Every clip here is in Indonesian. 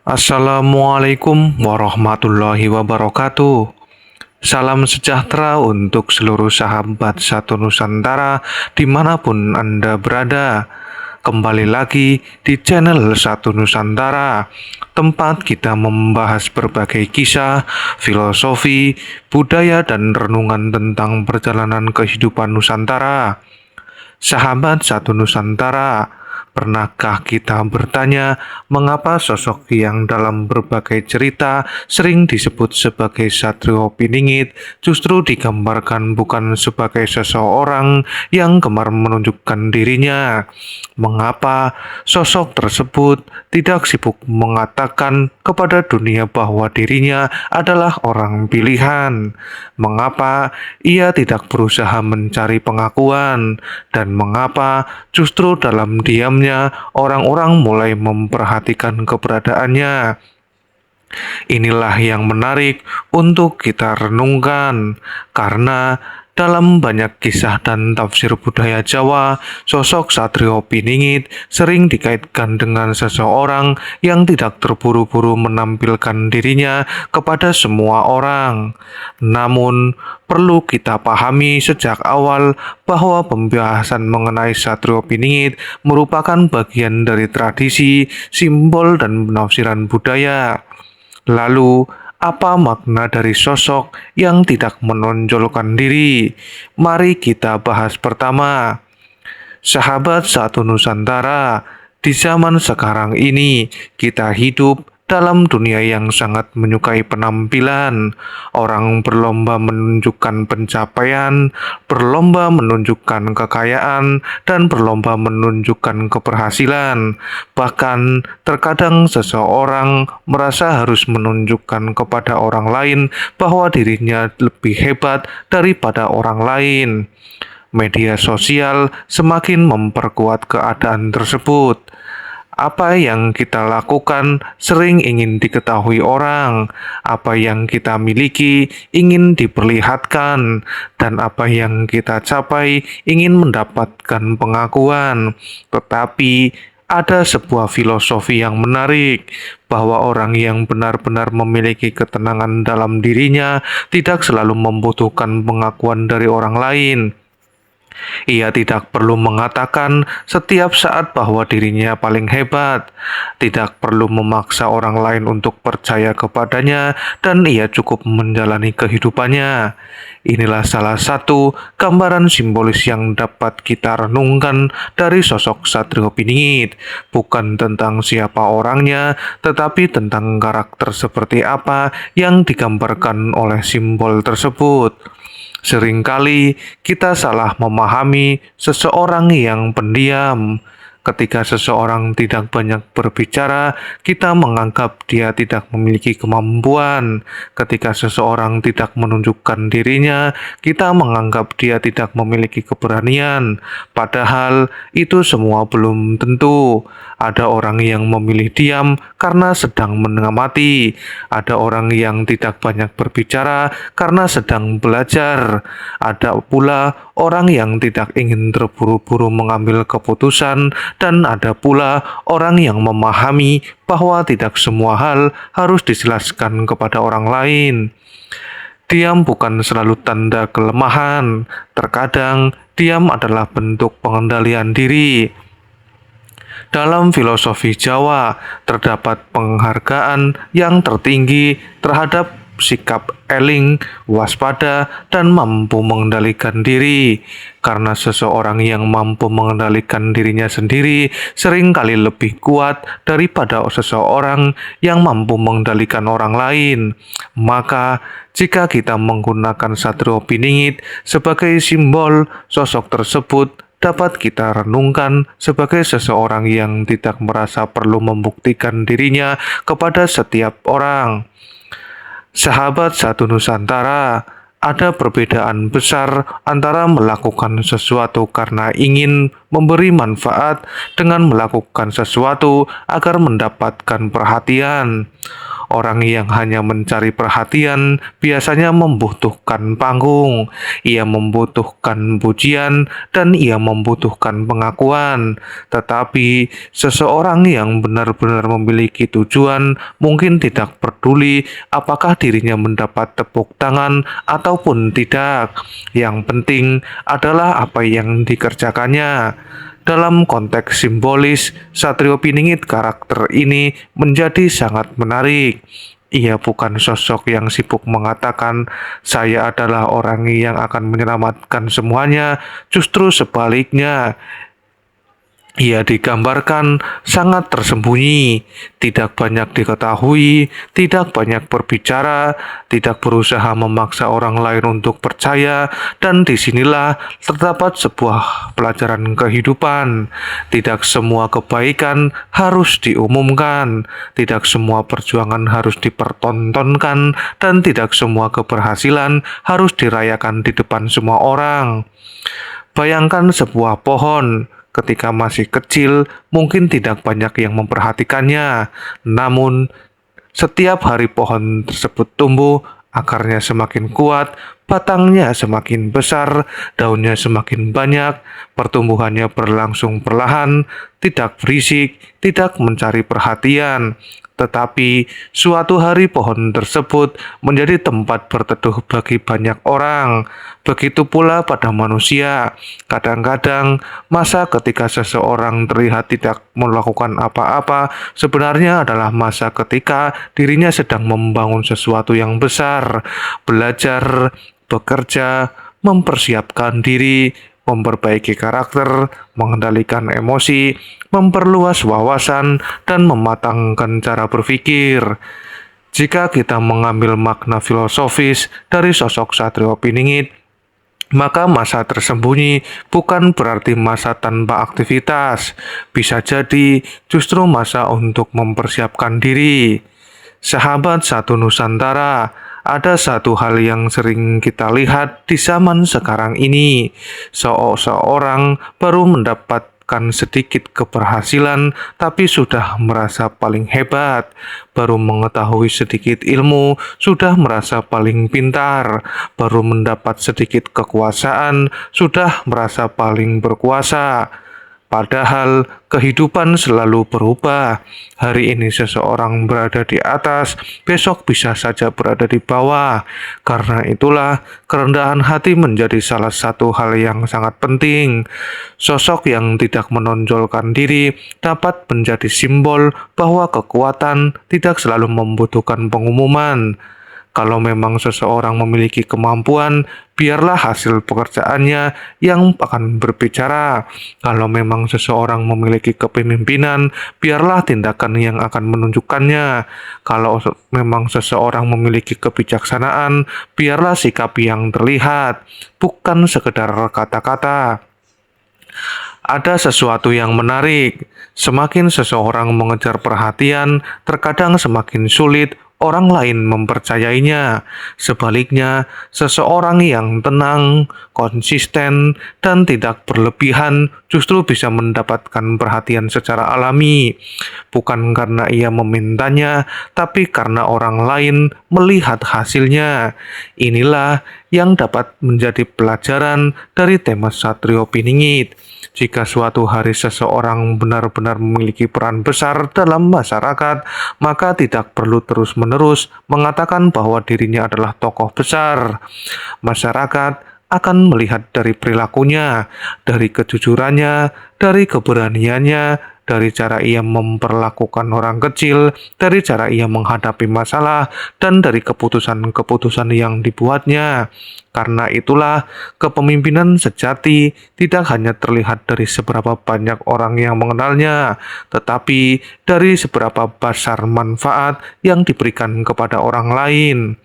Assalamualaikum warahmatullahi wabarakatuh. Salam sejahtera untuk seluruh sahabat satu Nusantara dimanapun Anda berada. Kembali lagi di channel Satu Nusantara, tempat kita membahas berbagai kisah, filosofi, budaya, dan renungan tentang perjalanan kehidupan Nusantara. Sahabat Satu Nusantara, pernahkah kita bertanya mengapa sosok yang dalam berbagai cerita sering disebut sebagai Satrio Piningit justru digambarkan bukan sebagai seseorang yang gemar menunjukkan dirinya? Mengapa sosok tersebut tidak sibuk mengatakan kepada dunia bahwa dirinya adalah orang pilihan? Mengapa ia tidak berusaha mencari pengakuan? Dan mengapa justru dalam diamnya orang-orang mulai memperhatikan keberadaannya? Inilah yang menarik untuk kita renungkan, karena dalam banyak kisah dan tafsir budaya Jawa, sosok Satrio Piningit sering dikaitkan dengan seseorang yang tidak terburu-buru menampilkan dirinya kepada semua orang. Namun, perlu kita pahami sejak awal bahwa pembahasan mengenai Satrio Piningit merupakan bagian dari tradisi, simbol, dan penafsiran budaya. Lalu, apa makna dari sosok yang tidak menonjolkan diri? Mari kita bahas pertama. Sahabat Satu Nusantara, di zaman sekarang ini kita hidup dalam dunia yang sangat menyukai penampilan. Orang berlomba menunjukkan pencapaian, berlomba menunjukkan kekayaan, dan berlomba menunjukkan keberhasilan. Bahkan terkadang seseorang merasa harus menunjukkan kepada orang lain bahwa dirinya lebih hebat daripada orang lain. Media sosial semakin memperkuat keadaan tersebut. Apa yang kita lakukan sering ingin diketahui orang, apa yang kita miliki ingin diperlihatkan, dan apa yang kita capai ingin mendapatkan pengakuan. Tetapi ada sebuah filosofi yang menarik, bahwa orang yang benar-benar memiliki ketenangan dalam dirinya tidak selalu membutuhkan pengakuan dari orang lain. Ia tidak perlu mengatakan setiap saat bahwa dirinya paling hebat, tidak perlu memaksa orang lain untuk percaya kepadanya, dan ia cukup menjalani kehidupannya. Inilah salah satu gambaran simbolis yang dapat kita renungkan dari sosok Satrio Piningit, bukan tentang siapa orangnya, tetapi tentang karakter seperti apa yang digambarkan oleh simbol tersebut. Seringkali kita salah memahami seseorang yang pendiam. Ketika seseorang tidak banyak berbicara, kita menganggap dia tidak memiliki kemampuan. Ketika seseorang tidak menunjukkan dirinya, kita menganggap dia tidak memiliki keberanian. Padahal itu semua belum tentu. Ada orang yang memilih diam karena sedang mengamati. Ada orang yang tidak banyak berbicara karena sedang belajar. Ada pula orang yang tidak ingin terburu-buru mengambil keputusan, dan ada pula orang yang memahami bahwa tidak semua hal harus dijelaskan kepada orang lain. Diam bukan selalu tanda kelemahan, terkadang diam adalah bentuk pengendalian diri. Dalam filosofi Jawa, terdapat penghargaan yang tertinggi terhadap sikap eling, waspada, dan mampu mengendalikan diri. Karena seseorang yang mampu mengendalikan dirinya sendiri seringkali lebih kuat daripada seseorang yang mampu mengendalikan orang lain. Maka, jika kita menggunakan Satrio Piningit sebagai simbol, sosok tersebut dapat kita renungkan sebagai seseorang yang tidak merasa perlu membuktikan dirinya kepada setiap orang. Sahabat Satu Nusantara, ada perbedaan besar antara melakukan sesuatu karena ingin memberi manfaat dengan melakukan sesuatu agar mendapatkan perhatian. Orang yang hanya mencari perhatian biasanya membutuhkan panggung, ia membutuhkan pujian, dan ia membutuhkan pengakuan. Tetapi seseorang yang benar-benar memiliki tujuan mungkin tidak peduli apakah dirinya mendapat tepuk tangan ataupun tidak. Yang penting adalah apa yang dikerjakannya. Dalam konteks simbolis, Satrio Piningit karakter ini menjadi sangat menarik. Ia bukan sosok yang sibuk mengatakan, "Saya adalah orang yang akan menyelamatkan semuanya." Justru sebaliknya, ia digambarkan sangat tersembunyi, tidak banyak diketahui, tidak banyak berbicara, tidak berusaha memaksa orang lain untuk percaya, dan disinilah terdapat sebuah pelajaran kehidupan. Tidak semua kebaikan harus diumumkan, tidak semua perjuangan harus dipertontonkan, dan tidak semua keberhasilan harus dirayakan di depan semua orang. Bayangkan sebuah pohon. Ketika masih kecil, mungkin tidak banyak yang memperhatikannya. Namun, setiap hari pohon tersebut tumbuh, akarnya semakin kuat, batangnya semakin besar, daunnya semakin banyak, pertumbuhannya berlangsung perlahan, tidak berisik, tidak mencari perhatian. Tetapi suatu hari pohon tersebut menjadi tempat berteduh bagi banyak orang. Begitu pula pada manusia. Kadang-kadang masa ketika seseorang terlihat tidak melakukan apa-apa sebenarnya adalah masa ketika dirinya sedang membangun sesuatu yang besar, belajar, bekerja, mempersiapkan diri, memperbaiki karakter, mengendalikan emosi, memperluas wawasan, dan mematangkan cara berpikir. Jika kita mengambil makna filosofis dari sosok Satrio Piningit, maka masa tersembunyi bukan berarti masa tanpa aktivitas. Bisa jadi justru masa untuk mempersiapkan diri. Sahabat Satu Nusantara, ada satu hal yang sering kita lihat di zaman sekarang ini. Seorang baru mendapatkan sedikit keberhasilan, tapi sudah merasa paling hebat. Baru mengetahui sedikit ilmu, sudah merasa paling pintar. Baru mendapat sedikit kekuasaan, sudah merasa paling berkuasa. Padahal kehidupan selalu berubah. Hari ini seseorang berada di atas, besok bisa saja berada di bawah. Karena itulah kerendahan hati menjadi salah satu hal yang sangat penting. Sosok yang tidak menonjolkan diri dapat menjadi simbol bahwa kekuatan tidak selalu membutuhkan pengumuman. Kalau memang seseorang memiliki kemampuan, biarlah hasil pekerjaannya yang akan berbicara. Kalau memang seseorang memiliki kepemimpinan, biarlah tindakan yang akan menunjukkannya. Kalau memang seseorang memiliki kebijaksanaan, biarlah sikap yang terlihat, bukan sekedar kata-kata. Ada sesuatu yang menarik. Semakin seseorang mengejar perhatian, terkadang semakin sulit orang lain mempercayainya. Sebaliknya, seseorang yang tenang, konsisten, dan tidak berlebihan justru bisa mendapatkan perhatian secara alami. Bukan karena ia memintanya, tapi karena orang lain melihat hasilnya. Inilah yang dapat menjadi pelajaran dari tema Satrio Piningit. Jika suatu hari seseorang benar-benar memiliki peran besar dalam masyarakat, maka tidak perlu terus-menerus mengatakan bahwa dirinya adalah tokoh besar. Masyarakat akan melihat dari perilakunya, dari kejujurannya, dari keberaniannya, dari cara ia memperlakukan orang kecil, dari cara ia menghadapi masalah, dan dari keputusan-keputusan yang dibuatnya. Karena itulah, kepemimpinan sejati tidak hanya terlihat dari seberapa banyak orang yang mengenalnya, tetapi dari seberapa besar manfaat yang diberikan kepada orang lain.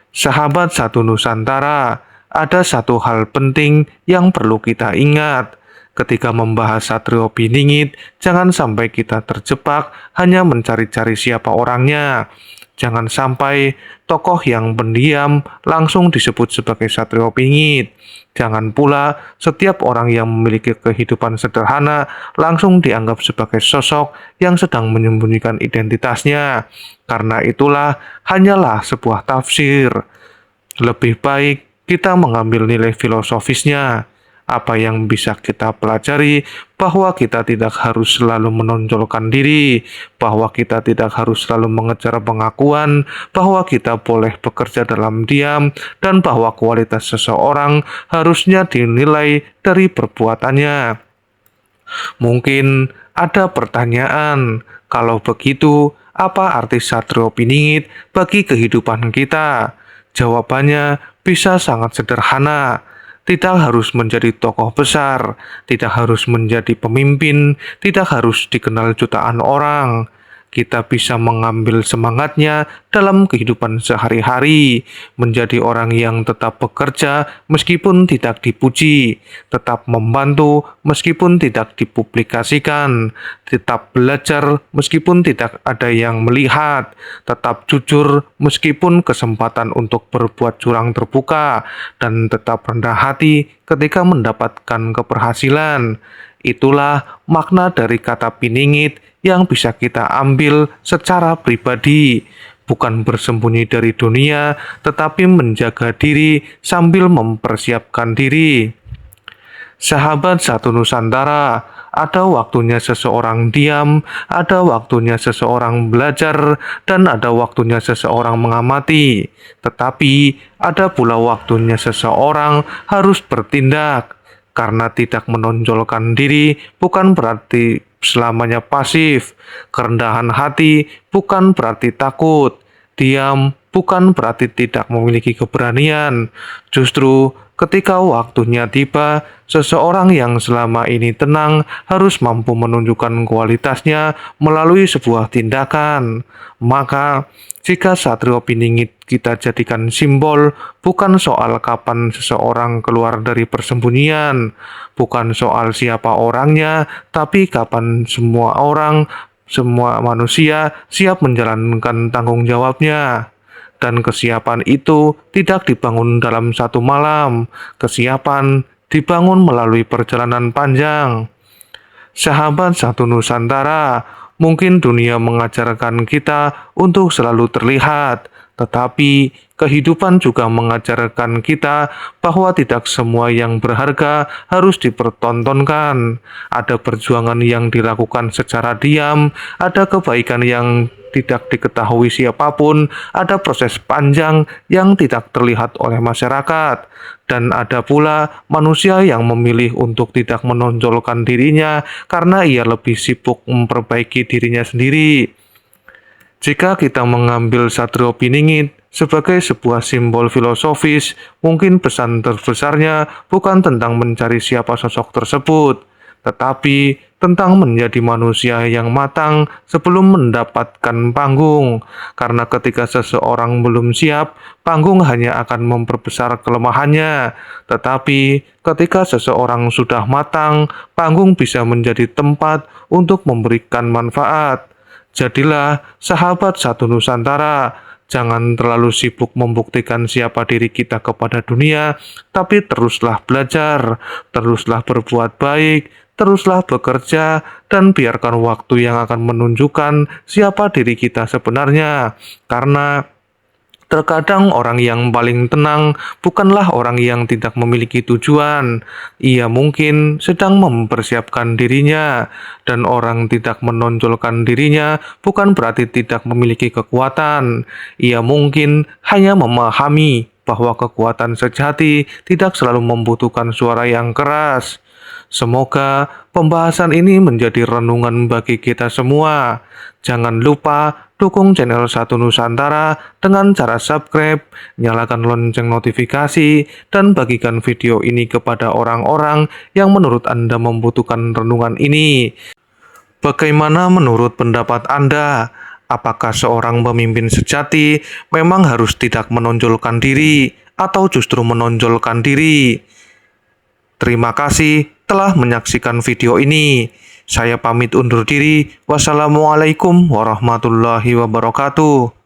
Sahabat Satu Nusantara, ada satu hal penting yang perlu kita ingat. Ketika membahas Satrio Piningit, jangan sampai kita terjebak hanya mencari-cari siapa orangnya. Jangan sampai tokoh yang pendiam langsung disebut sebagai satrio pingit. Jangan pula setiap orang yang memiliki kehidupan sederhana langsung dianggap sebagai sosok yang sedang menyembunyikan identitasnya. Karena itulah hanyalah sebuah tafsir. Lebih baik kita mengambil nilai filosofisnya. Apa yang bisa kita pelajari, bahwa kita tidak harus selalu menonjolkan diri, bahwa kita tidak harus selalu mengejar pengakuan, bahwa kita boleh bekerja dalam diam, dan bahwa kualitas seseorang harusnya dinilai dari perbuatannya. Mungkin ada pertanyaan, kalau begitu, apa arti satrio piningit bagi kehidupan kita? Jawabannya bisa sangat sederhana. Tidak harus menjadi tokoh besar, tidak harus menjadi pemimpin, tidak harus dikenal jutaan orang. Kita bisa mengambil semangatnya dalam kehidupan sehari-hari, menjadi orang yang tetap bekerja meskipun tidak dipuji, tetap membantu meskipun tidak dipublikasikan, tetap belajar meskipun tidak ada yang melihat, tetap jujur meskipun kesempatan untuk berbuat curang terbuka, dan tetap rendah hati ketika mendapatkan keberhasilan. Itulah makna dari kata piningit yang bisa kita ambil secara pribadi, bukan bersembunyi dari dunia, tetapi menjaga diri sambil mempersiapkan diri. Sahabat satu Nusantara, ada waktunya seseorang diam, ada waktunya seseorang belajar, dan ada waktunya seseorang mengamati. Tetapi ada pula waktunya seseorang harus bertindak. Karena tidak menonjolkan diri bukan berarti selamanya pasif. Kerendahan hati bukan berarti takut. Diam bukan berarti tidak memiliki keberanian. Justru ketika waktunya tiba, seseorang yang selama ini tenang harus mampu menunjukkan kualitasnya melalui sebuah tindakan. Maka, jika satrio piningit kita jadikan simbol, bukan soal kapan seseorang keluar dari persembunyian, bukan soal siapa orangnya, tapi kapan semua manusia siap menjalankan tanggung jawabnya. Dan kesiapan itu tidak dibangun dalam satu malam. Kesiapan dibangun melalui perjalanan panjang. Sahabat satu Nusantara, mungkin dunia mengajarkan kita untuk selalu terlihat, tetapi kehidupan juga mengajarkan kita bahwa tidak semua yang berharga harus dipertontonkan. Ada perjuangan yang dilakukan secara diam, ada kebaikan yang tidak diketahui siapapun, ada proses panjang yang tidak terlihat oleh masyarakat, dan ada pula manusia yang memilih untuk tidak menonjolkan dirinya karena ia lebih sibuk memperbaiki dirinya sendiri. Jika kita mengambil satrio piningit sebagai sebuah simbol filosofis, mungkin pesan terbesarnya bukan tentang mencari siapa sosok tersebut, tetapi tentang menjadi manusia yang matang sebelum mendapatkan panggung. Karena ketika seseorang belum siap, panggung hanya akan memperbesar kelemahannya. Tetapi ketika seseorang sudah matang, panggung bisa menjadi tempat untuk memberikan manfaat. Jadilah sahabat satu Nusantara. Jangan terlalu sibuk membuktikan siapa diri kita kepada dunia, tapi teruslah belajar, teruslah berbuat baik, teruslah bekerja, dan biarkan waktu yang akan menunjukkan siapa diri kita sebenarnya. Karena terkadang orang yang paling tenang bukanlah orang yang tidak memiliki tujuan. Ia mungkin sedang mempersiapkan dirinya, dan orang tidak menonjolkan dirinya bukan berarti tidak memiliki kekuatan. Ia mungkin hanya memahami bahwa kekuatan sejati tidak selalu membutuhkan suara yang keras. Semoga pembahasan ini menjadi renungan bagi kita semua. Jangan lupa dukung channel Satu Nusantara dengan cara subscribe, nyalakan lonceng notifikasi, dan bagikan video ini kepada orang-orang yang menurut Anda membutuhkan renungan ini. Bagaimana menurut pendapat Anda? Apakah seorang pemimpin sejati memang harus tidak menonjolkan diri atau justru menonjolkan diri? Terima kasih telah menyaksikan video ini. Saya pamit undur diri. Wassalamualaikum warahmatullahi wabarakatuh.